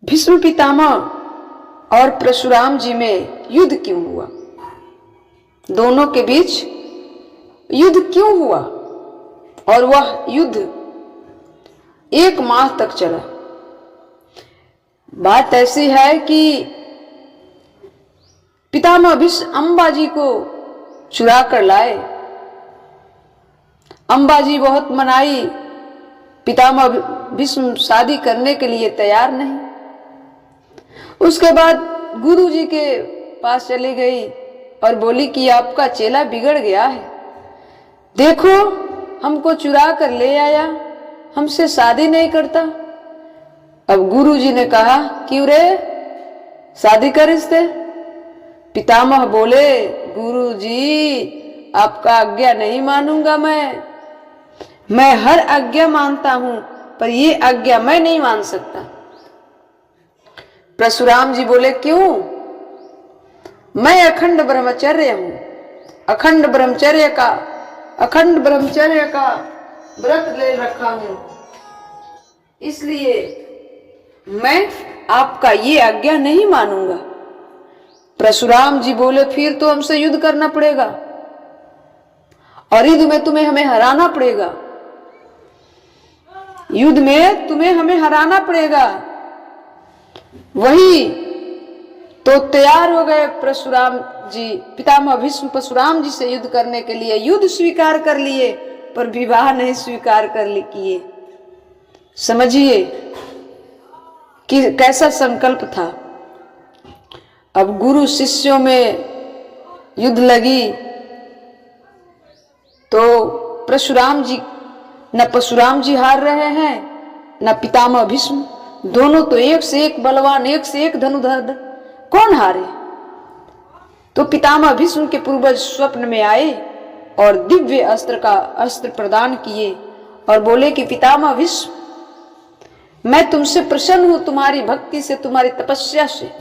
भीष्म पितामह और परशुराम जी में युद्ध क्यों हुआ? दोनों के बीच युद्ध क्यों हुआ? और वह युद्ध 1 माह तक चला। बात ऐसी है कि पितामह भीष्म अंबाजी को चुरा कर लाए। अंबाजी बहुत मनाई, पितामह भीष्म शादी करने के लिए तैयार नहीं। उसके बाद गुरुजी के पास चली गई और बोली कि आपका चेला बिगड़ गया है, देखो हमको चुरा कर ले आया, हमसे शादी नहीं करता। अब गुरुजी ने कहा क्यों रे, शादी कर इससे। पितामह बोले गुरुजी आपका आज्ञा नहीं मानूंगा, मैं हर आज्ञा मानता हूं पर ये आज्ञा मैं नहीं मान सकता। परशुराम जी बोले क्यों? मैं अखंड ब्रह्मचर्य हूं, अखंड ब्रह्मचर्य का व्रत ले रखा हूं, इसलिए मैं आपका ये आज्ञा नहीं मानूंगा। परशुराम जी बोले फिर तो हमसे युद्ध करना पड़ेगा और युद्ध में तुम्हें हमें हराना पड़ेगा, युद्ध में तुम्हें हमें हराना पड़ेगा। वही तो तैयार हो गए परशुराम जी, पितामह भीष्म परशुराम जी से युद्ध करने के लिए। युद्ध स्वीकार कर लिए पर विवाह नहीं स्वीकार कर किए। समझिए कि कैसा संकल्प था। अब गुरु शिष्यों में युद्ध लगी तो परशुराम जी हार रहे हैं, न पितामह भीष्म, दोनों तो एक से एक बलवान, एक से एक धनुधर, कौन हारे? तो पितामह भीष्म के पूर्वज स्वप्न में आए और दिव्य अस्त्र प्रदान किए और बोले कि पितामह भीष्म मैं तुमसे प्रसन्न हूं, तुम्हारी भक्ति से, तुम्हारी तपस्या से।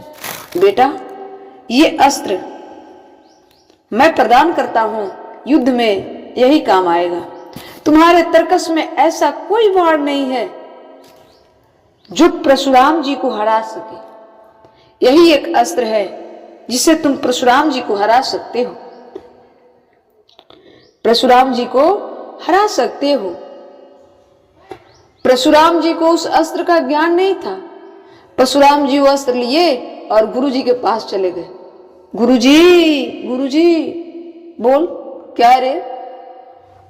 बेटा ये अस्त्र मैं प्रदान करता हूं, युद्ध में यही काम आएगा। तुम्हारे तर्कस में ऐसा कोई बाण नहीं है जो परशुराम जी को हरा सके। यही एक अस्त्र है जिसे तुम परशुराम जी को हरा सकते हो, परशुराम जी को हरा सकते हो। परशुराम जी को उस अस्त्र का ज्ञान नहीं था। परशुराम जी वो अस्त्र लिए और गुरु जी के पास चले गए। गुरुजी बोल क्या रे,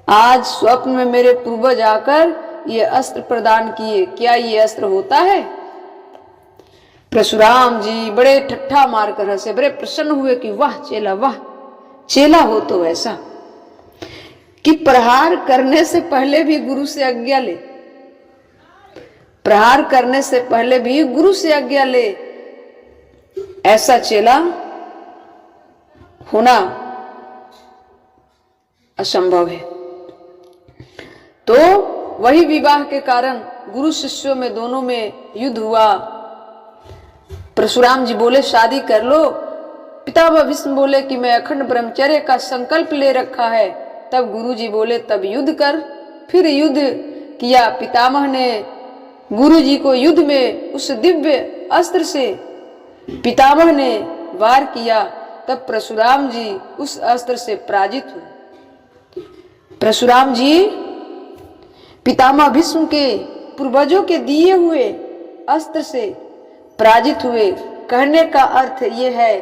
आज स्वप्न में मेरे पूर्वज आकर ये अस्त्र प्रदान किए, क्या ये अस्त्र होता है? परशुराम जी बड़े ठट्ठा मारकर हंसे, बड़े प्रसन्न हुए कि वाह चेला हो तो ऐसा कि प्रहार करने से पहले भी गुरु से आज्ञा ले, प्रहार करने से पहले भी गुरु से आज्ञा ले, ऐसा चेला होना असंभव है। तो वही विवाह के कारण गुरु शिष्यों में दोनों में युद्ध हुआ। परशुराम जी बोले शादी कर लो, पितामह भीष्म बोले कि मैं अखंड ब्रह्मचर्य का संकल्प ले रखा है। तब गुरु जी बोले तब युद्ध कर। फिर युद्ध किया। पितामह ने गुरु जी को युद्ध में उस दिव्य अस्त्र से पितामह ने वार किया, तब परशुराम जी उस अस्त्र से पराजित हुए। परशुराम जी पितामह भीष्म के पूर्वजों के दिए हुए अस्त्र से पराजित हुए। कहने का अर्थ यह है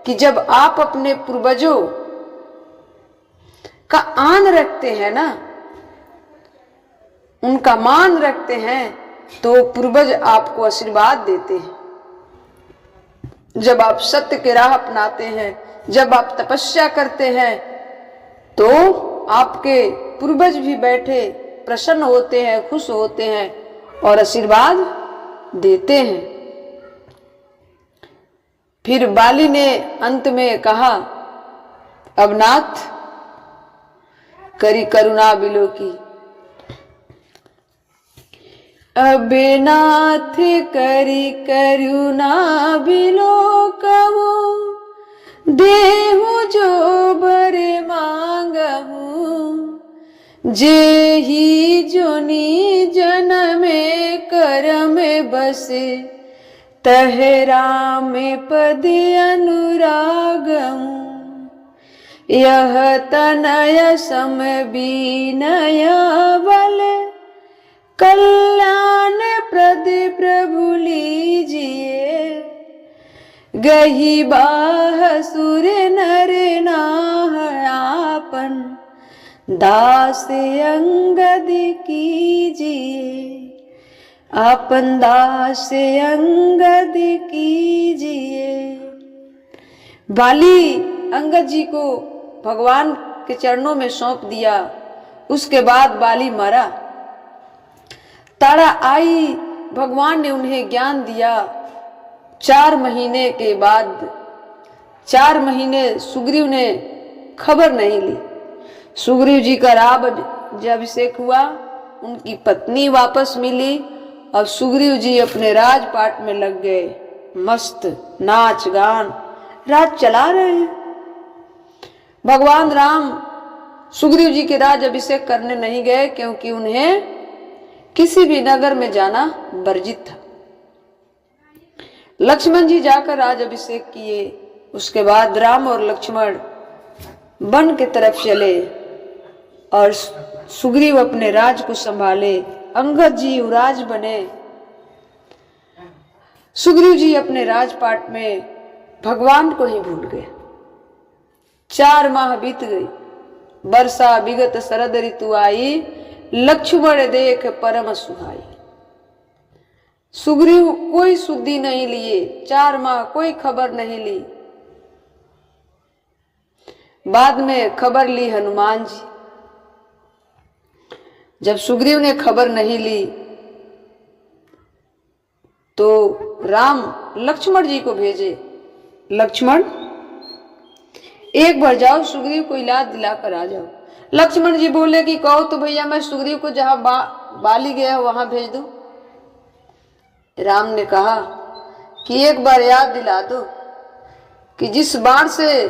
कि जब आप अपने पूर्वजों का आन रखते हैं ना, उनका मान रखते हैं, तो पूर्वज आपको आशीर्वाद देते हैं। जब आप सत्य के राह अपनाते हैं, जब आप तपस्या करते हैं, तो आपके पूर्वज भी बैठे प्रसन्न होते हैं, खुश होते हैं और आशीर्वाद देते हैं। फिर बाली ने अंत में कहा अब नाथ करी करुणा बिलो की, अब नाथ करी करुणा बिलो कहू, देहु जो बरे मांगहू, जे ही जोनी जनमे करम बसे, तह राम पद अनुरागम यह तनय सम बीनय बल कल्याण प्रद प्रभु लीजिए गही बाह सुर नर नाह आपन दास अंगद कीजिए आपन दास अंगद कीजिए। बाली अंगद जी को भगवान के चरणों में सौंप दिया। उसके बाद बाली मरा। तारा आई, भगवान ने उन्हें ज्ञान दिया। 4 महीने के बाद 4 महीने सुग्रीव ने खबर नहीं ली। सुग्रीव जी का राज्याभिषेक हुआ, उनकी पत्नी वापस मिली और सुग्रीव जी अपने राजपाट में लग गए। मस्त नाच गान राज चला रहे हैं। भगवान राम सुग्रीव जी के राज्याभिषेक करने नहीं गए क्योंकि उन्हें किसी भी नगर में जाना वर्जित था। लक्ष्मण जी जाकर राज्याभिषेक किए। उसके बाद राम और लक्ष्मण वन की तरफ चले और सुग्रीव अपने राज को संभाले। अंगद जी युवराज बने। सुग्रीव जी अपने राजपाट में भगवान को ही भूल गए। 4 माह बीत गई। वर्षा विगत शरद ऋतु आई, लक्ष्मण देख परम सुहाई। सुग्रीव कोई सुधि नहीं लिए। 4 माह कोई खबर नहीं ली। बाद में खबर ली हनुमान जी। जब सुग्रीव ने खबर नहीं ली तो राम लक्ष्मण जी को भेजे, लक्ष्मण एक बार जाओ सुग्रीव को इलाज दिलाकर आ जाओ। लक्ष्मण जी बोले कि कहो तो भैया मैं सुग्रीव को जहां बाली गया वहां भेज दूं। राम ने कहा कि एक बार याद दिला दो कि जिस बाण से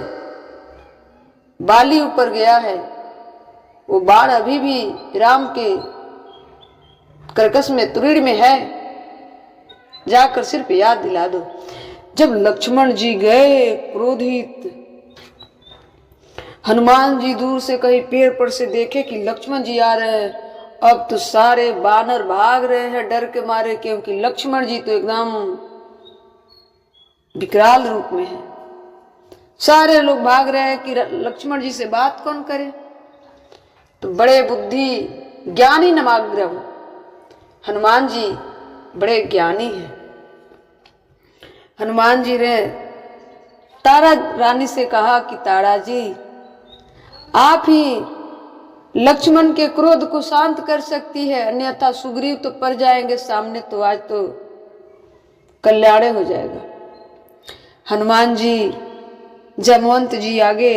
बाली ऊपर गया है वो बाण अभी भी राम के करकस में तुरीड़ में है, जाकर सिर्फ याद दिला दो। जब लक्ष्मण जी गए क्रोधित, हनुमान जी दूर से कहीं पेड़ पर से देखे कि लक्ष्मण जी आ रहे हैं। अब तो सारे बानर भाग रहे हैं डर के मारे, क्योंकि लक्ष्मण जी तो एकदम विकराल रूप में है। सारे लोग भाग रहे हैं कि लक्ष्मण जी से बात कौन करे। तो बड़े बुद्धि ज्ञानी नमाग्रह हनुमान जी बड़े ज्ञानी हैं। हनुमान जी ने तारा रानी से कहा कि तारा जी आप ही लक्ष्मण के क्रोध को शांत कर सकती है, अन्यथा सुग्रीव तो पड़ जाएंगे सामने, तो आज तो कल्याण हो जाएगा। हनुमान जी जामवंत जी आगे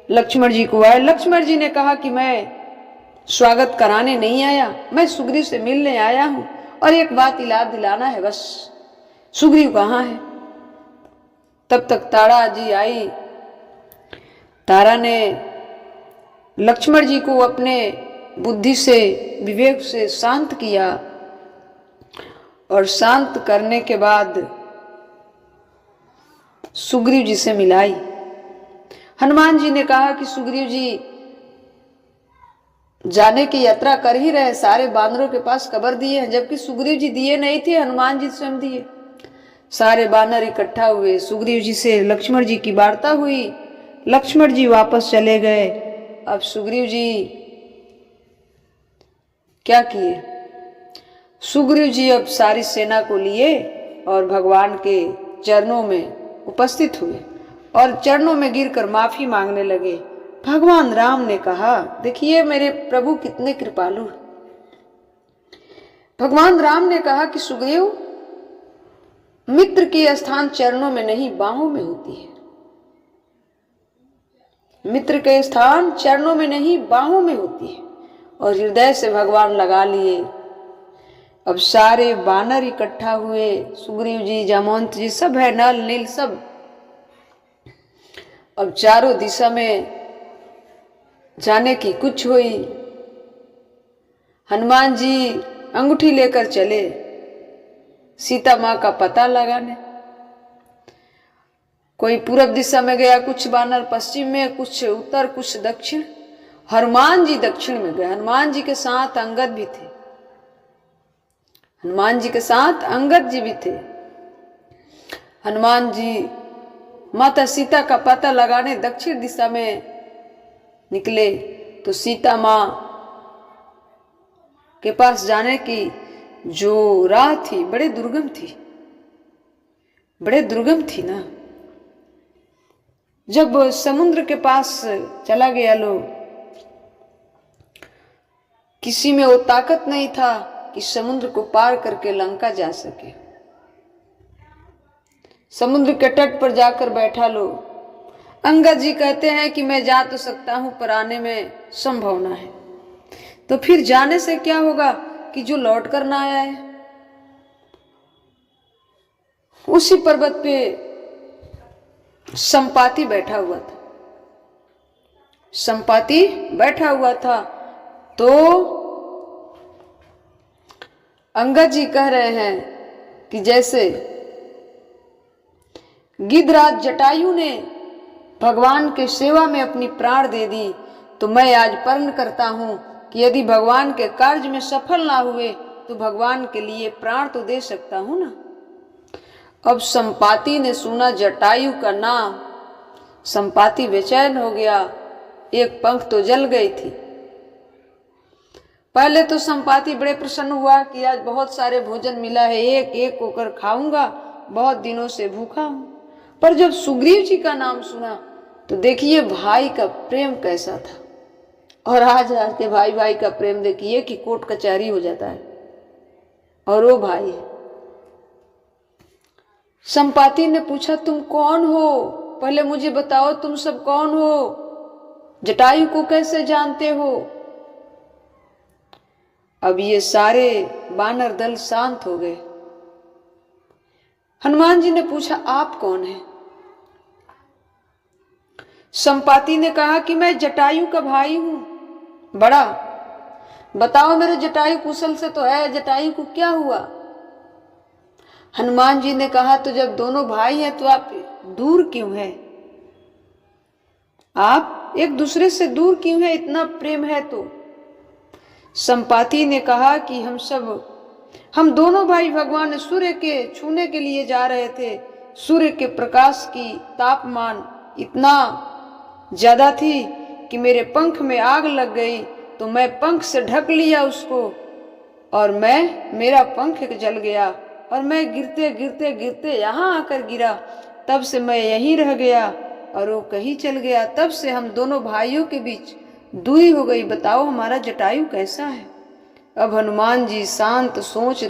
लक्ष्मण जी को आए। लक्ष्मण जी ने कहा कि मैं स्वागत कराने नहीं आया, मैं सुग्रीव से मिलने आया हूं और एक बात याद दिलाना है बस। सुग्रीव कहाँ है? तब तक तारा जी आई। तारा ने लक्ष्मण जी को अपने बुद्धि से विवेक से शांत किया और शांत करने के बाद सुग्रीव जी से मिलाई। हनुमान जी ने कहा कि सुग्रीव जी जाने की यात्रा कर ही रहे, सारे बानरों के पास खबर दिए हैं, जबकि सुग्रीव जी दिए नहीं थे, हनुमान जी स्वयं दिए। सारे बानर इकट्ठा हुए, सुग्रीव जी से लक्ष्मण जी की वार्ता हुई। लक्ष्मण जी वापस चले गए। अब सुग्रीव जी क्या किए? सुग्रीव जी अब सारी सेना को लिए और भगवान के चरणों में उपस्थित हुए और चरणों में गिरकर माफी मांगने लगे। भगवान राम ने कहा, देखिए मेरे प्रभु कितने कृपालु। भगवान राम ने कहा कि सुग्रीव, मित्र की स्थान चरणों में नहीं बाहों में होती है। मित्र के स्थान चरणों में नहीं बाहों में होती है। और हृदय से भगवान लगा लिए। अब सारे बानर इकट्ठा हुए, सुग्रीव जी, जामवंत जी सब है, नल नील सब। अब चारों दिशा में जाने की कुछ हुई। हनुमान जी अंगूठी लेकर चले सीता माँ का पता लगाने। कोई पूरब दिशा में गया, कुछ बानर पश्चिम में, कुछ उत्तर, कुछ दक्षिण। हनुमान जी दक्षिण में गए। हनुमान जी के साथ अंगद भी थे। हनुमान जी के साथ अंगद जी भी थे। हनुमान जी माता सीता का पता लगाने दक्षिण दिशा में निकले तो सीता माँ के पास जाने की जो राह थी बड़े दुर्गम थी, बड़े दुर्गम थी ना। जब समुद्र के पास चला गया लोग, किसी में वो ताकत नहीं था कि समुद्र को पार करके लंका जा सके। समुद्र के तट पर जाकर बैठा लोग। अंगद जी कहते हैं कि मैं जा तो सकता हूं पर आने में संभावना है। तो फिर जाने से क्या होगा कि जो लौट कर ना आया है। उसी पर्वत पे संपाति बैठा हुआ था। संपाति बैठा हुआ था तो अंगद जी कह रहे हैं कि जैसे गिद्धराज जटायु ने भगवान के सेवा में अपनी प्राण दे दी, तो मैं आज प्रण करता हूं कि यदि भगवान के कार्य में सफल ना हुए तो भगवान के लिए प्राण तो दे सकता हूं ना। अब संपाति ने सुना जटायु का नाम। संपाति बेचैन हो गया, एक पंख तो जल गई थी। पहले तो संपाति बड़े प्रसन्न हुआ कि आज बहुत सारे भोजन मिला है, एक एक होकर खाऊंगा, बहुत दिनों से भूखा हूं। पर जब सुग्रीव जी का नाम सुना तो देखिए भाई का प्रेम कैसा था। और आज के भाई भाई का प्रेम देखिए कि कोर्ट कचहरी हो जाता है, और वो भाई है। संपाति ने पूछा तुम कौन हो, पहले मुझे बताओ तुम सब कौन हो, जटायु को कैसे जानते हो। अब ये सारे बानर दल शांत हो गए। हनुमान जी ने पूछा आप कौन हैं। संपाति ने कहा कि मैं जटायु का भाई हूं बड़ा, बताओ मेरे जटायु कुशल से तो है, जटायु को क्या हुआ। हनुमान जी ने कहा तो जब दोनों भाई हैं तो आप दूर क्यों हैं, आप एक दूसरे से दूर क्यों हैं, इतना प्रेम है तो। संपाति ने कहा कि हम दोनों भाई भगवान सूर्य के छूने के लिए जा रहे थे। सूर्य के प्रकाश की तापमान इतना ज्यादा थी कि मेरे पंख में आग लग गई, तो मैं पंख से ढक लिया उसको और मेरा पंख जल गया और मैं गिरते गिरते गिरते यहाँ आकर गिरा। तब से मैं यहीं रह गया और वो कहीं चल गया। तब से हम दोनों भाइयों के बीच दूरी हो गई। बताओ हमारा जटायु कैसा है। अब हनुमान जी शांत सोच